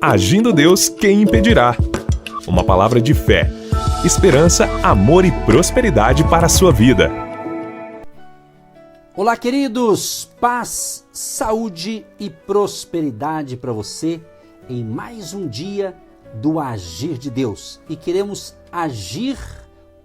Agindo Deus, quem impedirá? Uma palavra de fé, esperança, amor e prosperidade para a sua vida. Olá, queridos! Paz, saúde e prosperidade para você em mais um dia do Agir de Deus. E queremos agir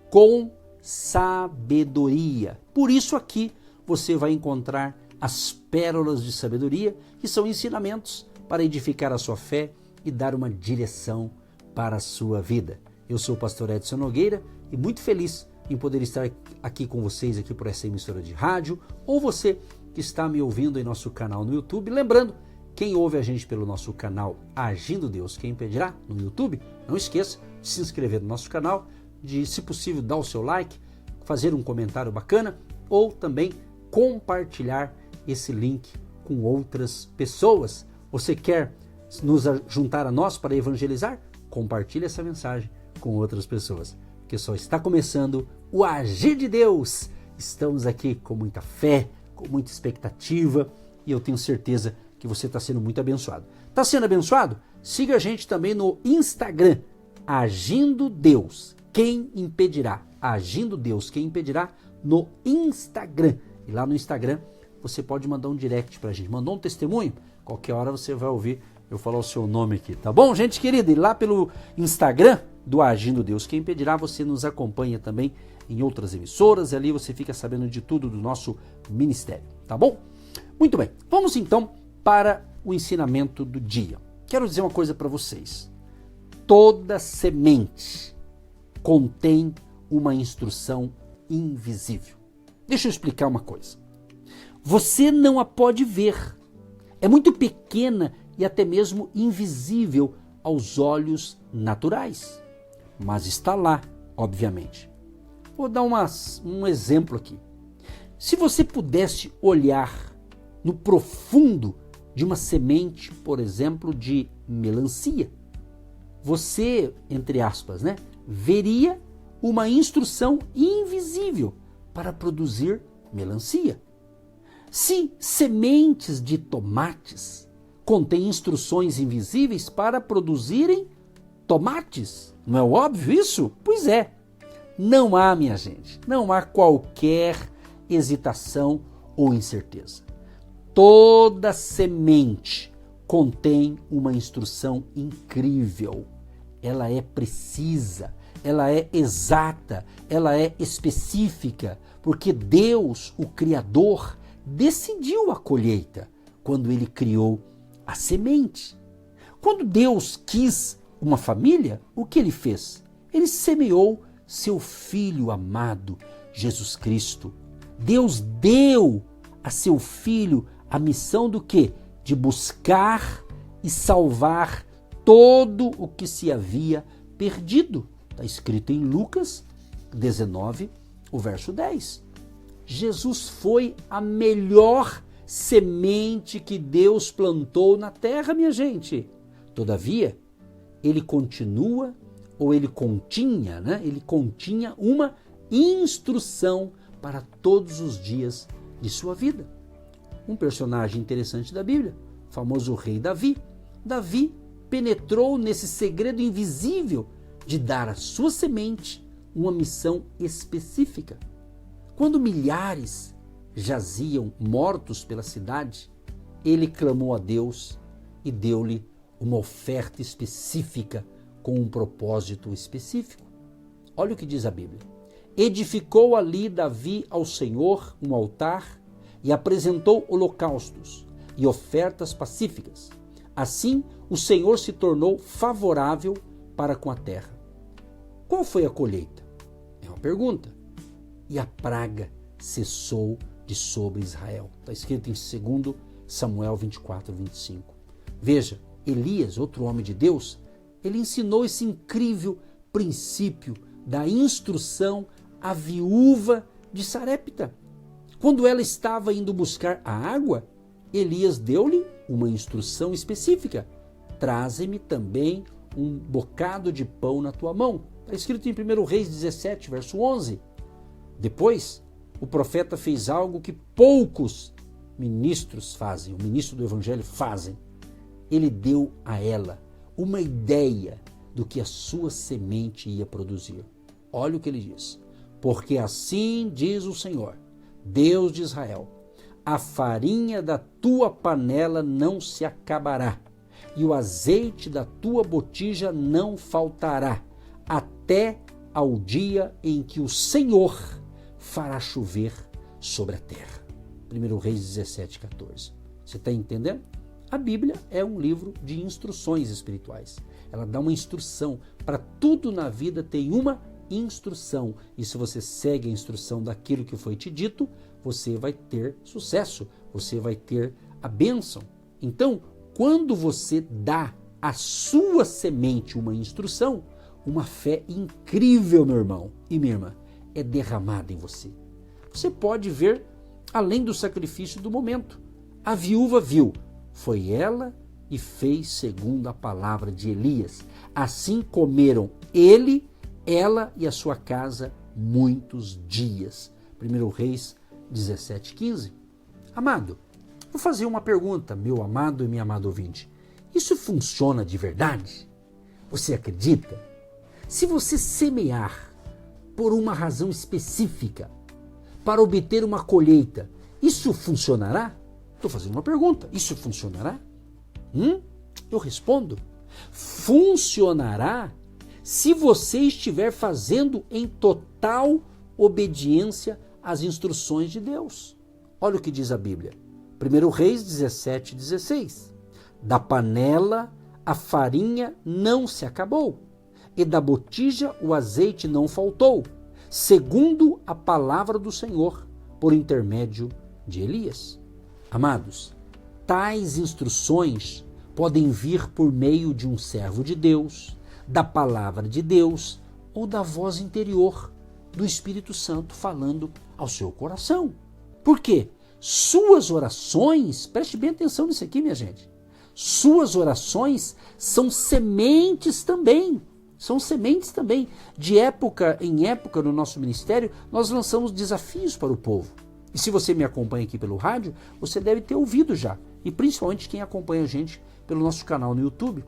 com sabedoria. Por isso aqui você vai encontrar as pérolas de sabedoria, que são ensinamentos para edificar a sua fé e dar uma direção para a sua vida. Eu sou o pastor Edson Nogueira e muito feliz em poder estar aqui com vocês aqui por essa emissora de rádio, ou você que está me ouvindo em nosso canal no YouTube. Lembrando, quem ouve a gente pelo nosso canal Agindo Deus, quem impedirá, no YouTube, não esqueça de se inscrever no nosso canal, de, se possível, dar o seu like, fazer um comentário bacana ou também compartilhar esse link com outras pessoas. Você quer nos juntar a nós para evangelizar? Compartilhe essa mensagem com outras pessoas, porque só está começando o Agir de Deus. Estamos aqui com muita fé, com muita expectativa e eu tenho certeza que você está sendo muito abençoado. Está sendo abençoado? Siga a gente também no Instagram, Agindo Deus, quem impedirá? Agindo Deus, quem impedirá? No Instagram. E lá no Instagram você pode mandar um direct pra gente. Mandou um testemunho? Qualquer hora você vai ouvir eu falar o seu nome aqui, tá bom, gente querida? E lá pelo Instagram do Agindo Deus, quem impedirá, você nos acompanha também em outras emissoras. E ali você fica sabendo de tudo do nosso ministério, tá bom? Muito bem, vamos então para o ensinamento do dia. Quero dizer uma coisa para vocês. Toda semente contém uma instrução invisível. Deixa eu explicar uma coisa. Você não a pode ver. É muito pequena e até mesmo invisível aos olhos naturais. Mas está lá, obviamente. Vou dar um exemplo aqui. Se você pudesse olhar no profundo de uma semente, por exemplo, de melancia, você, entre aspas, veria uma instrução invisível para produzir melancia. Se sementes de tomates contêm instruções invisíveis para produzirem tomates, não é óbvio isso? Pois é, não há, minha gente, não há qualquer hesitação ou incerteza. Toda semente contém uma instrução incrível. Ela é precisa, ela é exata, ela é específica, porque Deus, o Criador, decidiu a colheita quando ele criou a semente. Quando Deus quis uma família, o que ele fez? Ele semeou seu Filho amado, Jesus Cristo. Deus deu a seu Filho a missão do quê? De buscar e salvar todo o que se havia perdido. Está escrito em Lucas 19, o verso 10. Jesus foi a melhor semente que Deus plantou na terra, minha gente. Todavia, ele continha uma instrução para todos os dias de sua vida. Um personagem interessante da Bíblia, o famoso rei Davi. Davi penetrou nesse segredo invisível de dar à sua semente uma missão específica. Quando milhares jaziam mortos pela cidade, ele clamou a Deus e deu-lhe uma oferta específica com um propósito específico. Olha o que diz a Bíblia. Edificou ali Davi ao Senhor um altar e apresentou holocaustos e ofertas pacíficas. Assim, o Senhor se tornou favorável para com a terra. Qual foi a colheita? É uma pergunta. E a praga cessou de sobre Israel. Está escrito em 2 Samuel 24, 25. Veja, Elias, outro homem de Deus, ele ensinou esse incrível princípio da instrução à viúva de Sarepta. Quando ela estava indo buscar a água, Elias deu-lhe uma instrução específica. Traze-me também um bocado de pão na tua mão. Está escrito em 1 Reis 17, verso 11. Depois, o profeta fez algo que poucos ministros fazem, o ministro do evangelho fazem. Ele deu a ela uma ideia do que a sua semente ia produzir. Olha o que ele diz. Porque assim diz o Senhor, Deus de Israel, a farinha da tua panela não se acabará, e o azeite da tua botija não faltará, até ao dia em que o Senhor fará chover sobre a terra. 1 Reis 17:14. Você está entendendo? A Bíblia é um livro de instruções espirituais. Ela dá uma instrução. Para tudo na vida tem uma instrução. E se você segue a instrução daquilo que foi te dito, você vai ter sucesso, você vai ter a bênção. Então, quando você dá à sua semente uma instrução, uma fé incrível, meu irmão e minha irmã, é derramada em você. Você pode ver além do sacrifício do momento. A viúva viu, foi ela e fez segundo a palavra de Elias. Assim comeram ele, ela e a sua casa muitos dias. 1 Reis 17:15. Amado, vou fazer uma pergunta, meu amado e minha amada ouvinte. Isso funciona de verdade? Você acredita? Se você semear por uma razão específica para obter uma colheita, isso funcionará? Estou fazendo uma pergunta. Isso funcionará? Eu respondo. Funcionará se você estiver fazendo em total obediência às instruções de Deus. Olha o que diz a Bíblia. 1 Reis 17:16. Da panela a farinha não se acabou, e da botija o azeite não faltou, segundo a palavra do Senhor, por intermédio de Elias. Amados, tais instruções podem vir por meio de um servo de Deus, da palavra de Deus ou da voz interior do Espírito Santo falando ao seu coração. Por quê? Suas orações, preste bem atenção nisso aqui, minha gente, suas orações são sementes também. São sementes também. De época em época no nosso ministério, nós lançamos desafios para o povo. E se você me acompanha aqui pelo rádio, você deve ter ouvido já. E principalmente quem acompanha a gente pelo nosso canal no YouTube.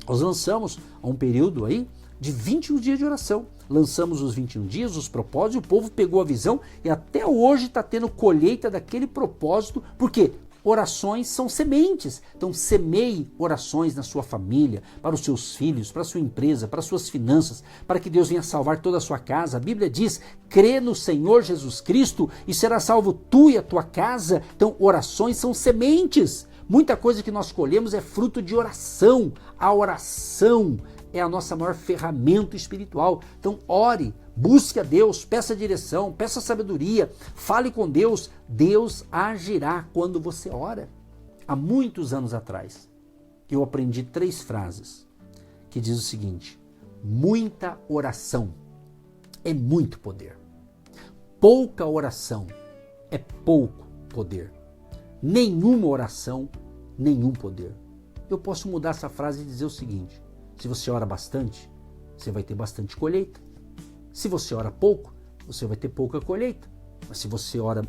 Nós lançamos há um período aí de 21 dias de oração. Lançamos os 21 dias, os propósitos, e o povo pegou a visão e até hoje está tendo colheita daquele propósito. Por quê? Orações são sementes. Então semeie orações na sua família, para os seus filhos, para a sua empresa, para as suas finanças, para que Deus venha salvar toda a sua casa. A Bíblia diz, crê no Senhor Jesus Cristo e será salvo tu e a tua casa. Então orações são sementes. Muita coisa que nós colhemos é fruto de oração. A oração é a nossa maior ferramenta espiritual. Então ore, busque a Deus, peça direção, peça sabedoria, fale com Deus. Deus agirá quando você ora. Há muitos anos atrás, eu aprendi 3 frases que diz o seguinte: muita oração é muito poder. Pouca oração é pouco poder. Nenhuma oração, nenhum poder. Eu posso mudar essa frase e dizer o seguinte: se você ora bastante, você vai ter bastante colheita. Se você ora pouco, você vai ter pouca colheita. Mas se você ora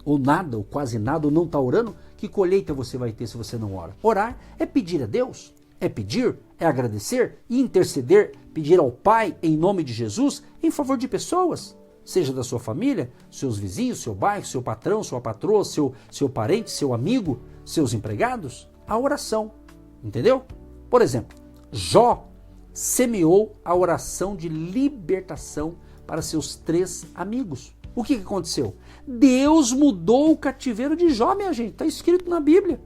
ou nada, ou quase nada, ou não está orando, que colheita você vai ter se você não ora? Orar é pedir a Deus, é pedir, é agradecer e interceder, pedir ao Pai em nome de Jesus em favor de pessoas, seja da sua família, seus vizinhos, seu bairro, seu patrão, sua patroa, seu parente, seu amigo, seus empregados. A oração, entendeu? Por exemplo, Jó semeou a oração de libertação para seus 3 amigos. O que aconteceu? Deus mudou o cativeiro de Jó, minha gente. Está escrito na Bíblia.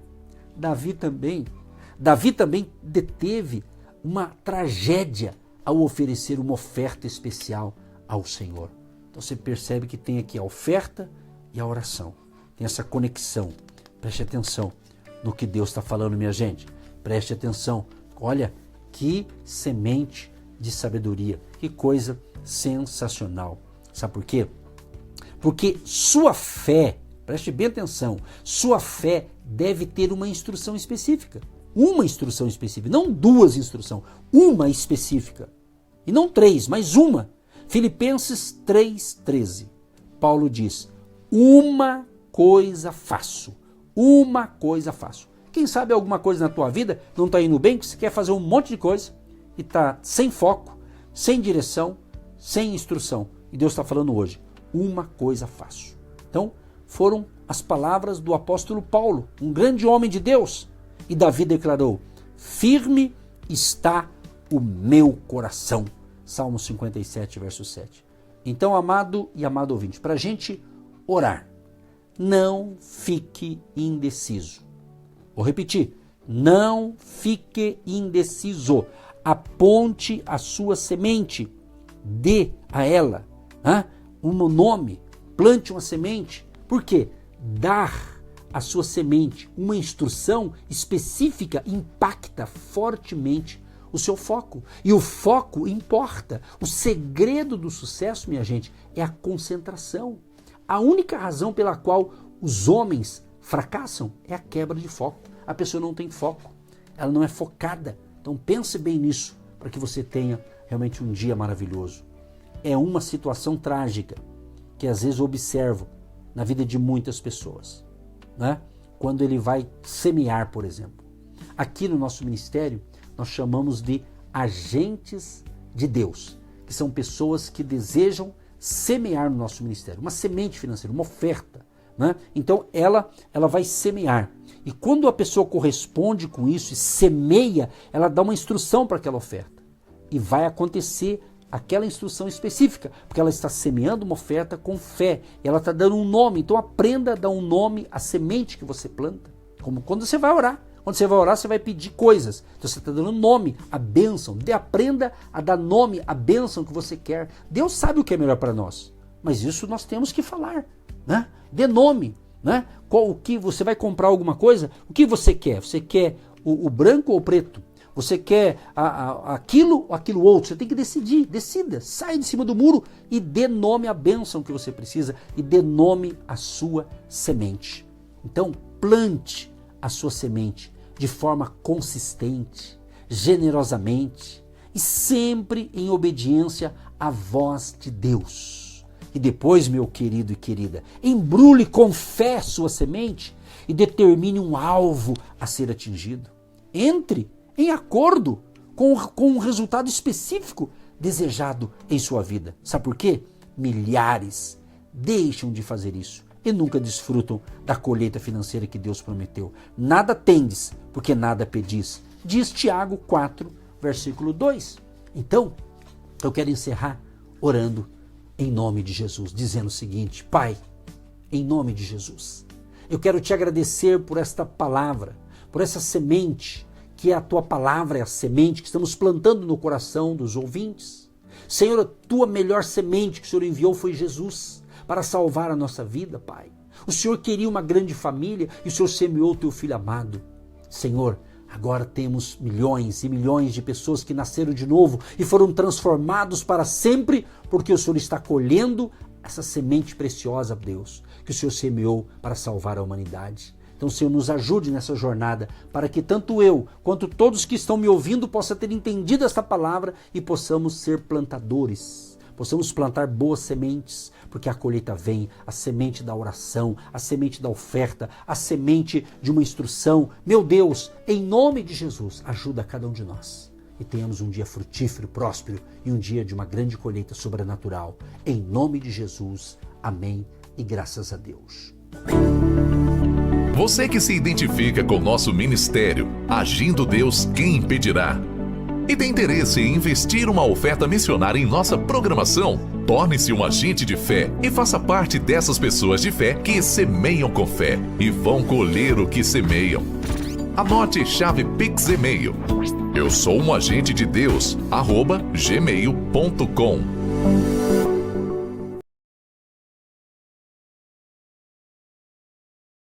Davi também deteve uma tragédia ao oferecer uma oferta especial ao Senhor. Então você percebe que tem aqui a oferta e a oração. Tem essa conexão. Preste atenção no que Deus está falando, minha gente. Preste atenção. Olha, que semente de sabedoria. Que coisa sensacional. Sabe por quê? Porque sua fé, preste bem atenção, sua fé deve ter uma instrução específica. Uma instrução específica, não 2 instruções, uma específica. E não 3, mas uma. Filipenses 3:13. Paulo diz, uma coisa faço. Quem sabe alguma coisa na tua vida não está indo bem, que você quer fazer um monte de coisa e está sem foco, sem direção, sem instrução. E Deus está falando hoje, uma coisa faço. Então, foram as palavras do apóstolo Paulo, um grande homem de Deus. E Davi declarou, firme está o meu coração. Salmo 57, verso 7. Então, amado e amado ouvinte, para a gente orar, não fique indeciso. Vou repetir, não fique indeciso. Aponte a sua semente, dê a ela um nome, plante uma semente. Por quê? Dar a sua semente uma instrução específica impacta fortemente o seu foco. E o foco importa. O segredo do sucesso, minha gente, é a concentração. A única razão pela qual os homens fracassam é a quebra de foco. A pessoa não tem foco, ela não é focada. Então pense bem nisso, para que você tenha realmente um dia maravilhoso. É uma situação trágica que às vezes eu observo na vida de muitas pessoas, né? Quando ele vai semear, por exemplo. Aqui no nosso ministério, nós chamamos de agentes de Deus, que são pessoas que desejam semear no nosso ministério, uma semente financeira, uma oferta, né? Então ela vai semear. E quando a pessoa corresponde com isso e semeia, ela dá uma instrução para aquela oferta. E vai acontecer aquela instrução específica, porque ela está semeando uma oferta com fé. E ela está dando um nome. Então aprenda a dar um nome à semente que você planta. Como quando você vai orar. Quando você vai orar, você vai pedir coisas. Então você está dando nome à bênção. Aprenda a dar nome à bênção que você quer. Deus sabe o que é melhor para nós. Mas isso nós temos que falar, né? Dê nome, né? O que você vai comprar alguma coisa? O que você quer? Você quer o branco ou o preto? Você quer aquilo ou aquilo outro? Você tem que decidir. Decida. Sai de cima do muro e dê nome à bênção que você precisa e dê nome à sua semente. Então, plante a sua semente de forma consistente, generosamente e sempre em obediência à voz de Deus. E depois, meu querido e querida, embrulhe com fé sua semente e determine um alvo a ser atingido. Entre em acordo com um resultado específico desejado em sua vida. Sabe por quê? Milhares deixam de fazer isso e nunca desfrutam da colheita financeira que Deus prometeu. Nada tendes, porque nada pedis. Diz Tiago 4, versículo 2. Então, eu quero encerrar orando em nome de Jesus, dizendo o seguinte: Pai, em nome de Jesus, eu quero te agradecer por esta palavra, por essa semente, que é a tua palavra, é a semente que estamos plantando no coração dos ouvintes. Senhor, a tua melhor semente que o Senhor enviou foi Jesus, para salvar a nossa vida, Pai. O Senhor queria uma grande família e o Senhor semeou o teu Filho amado. Senhor, agora temos milhões e milhões de pessoas que nasceram de novo e foram transformados para sempre, porque o Senhor está colhendo essa semente preciosa, Deus, que o Senhor semeou para salvar a humanidade. Então, Senhor, nos ajude nessa jornada, para que tanto eu, quanto todos que estão me ouvindo, possam ter entendido esta palavra e possamos ser plantadores, possamos plantar boas sementes, porque a colheita vem, a semente da oração, a semente da oferta, a semente de uma instrução. Meu Deus, em nome de Jesus, ajuda cada um de nós e tenhamos um dia frutífero, próspero e um dia de uma grande colheita sobrenatural. Em nome de Jesus, amém e graças a Deus. Você que se identifica com o nosso ministério, Agindo Deus, quem impedirá? E tem interesse em investir uma oferta missionária em nossa programação? Torne-se um agente de fé e faça parte dessas pessoas de fé que semeiam com fé e vão colher o que semeiam. Anote chave Pix e-mail. Eu sou um agente de Deus, @gmail.com.